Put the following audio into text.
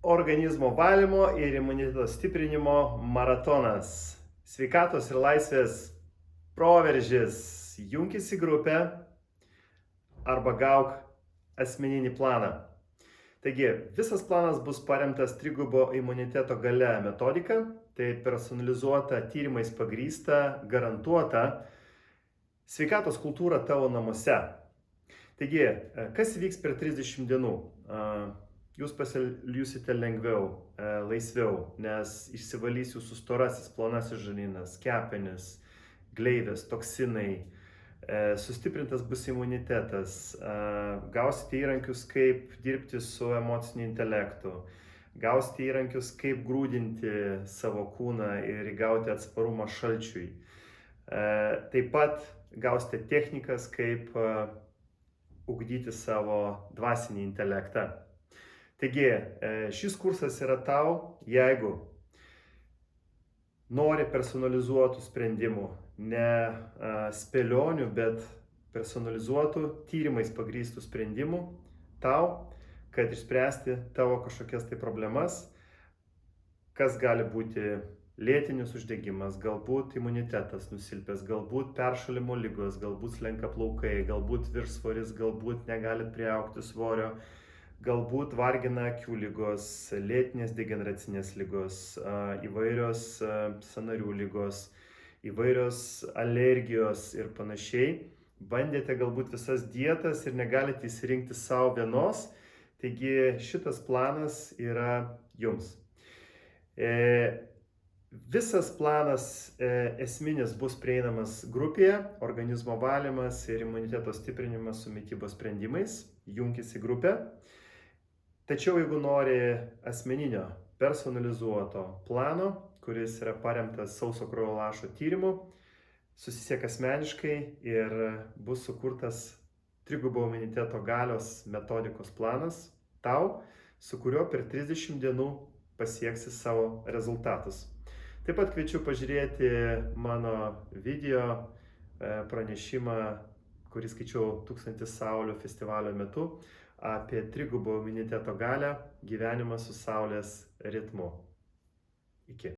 Organizmo valymo ir imuniteto stiprinimo maratonas. Sveikatos ir laisvės proveržis. Junkis į grupę arba gauk asmeninį planą. Taigi, visas planas bus paremtas trigubo imuniteto galia metodika. Tai personalizuota, tyrimais pagrįsta, garantuota sveikatos kultūra tavo namuose. Taigi, kas vyks per 30 dienų? Jūs pasijusite lengviau, laisviau, nes išsivalys jūsų storasis, plonasis žarnynas, kepenys, gleivės, toksinai, sustiprintas bus imunitetas, gausite įrankius, kaip dirbti su emociniu intelektu, gausite įrankius, kaip grūdinti savo kūną ir įgauti atsparumą šalčiui. Taip pat gausite technikas, kaip ugdyti savo dvasinį intelektą. Taigi, šis kursas yra tau, jeigu nori personalizuotų sprendimų, ne spėlionių, bet personalizuotų, tyrimais pagrįstų sprendimų tau, kad išspręsti tavo kažkokias tai problemas, kas gali būti lėtinis uždegimas, galbūt imunitetas nusilpęs, galbūt peršalimo ligos, galbūt slenka plaukai, galbūt viršsvoris, galbūt negalit priaugti svorio, galbūt vargina akių ligos, lėtinės degeneracinės ligos, įvairios sąnarių ligos, įvairios alergijos ir panašiai. Bandėte galbūt visas dietas ir negalite įsirinkti savo vienos, taigi šitas planas yra jums. Visas planas esminis bus prieinamas grupėje, organizmo valymas ir imuniteto stiprinimas su mitybos sprendimais, junkis į grupę. Tačiau jeigu nori asmeninio, personalizuoto plano, kuris yra paremtas sauso kraujo lašo tyrimu, susisiek asmeniškai ir bus sukurtas trigubo imuniteto galios metodikos planas tau, su kuriuo per 30 dienų pasieksi savo rezultatus. Taip pat kviečiu pažiūrėti mano video pranešimą, kurį skaičiau 1000 Saulių festivalio metu, apie trigubo imuniteto galią, gyvenimą su Saulės ritmu. Iki.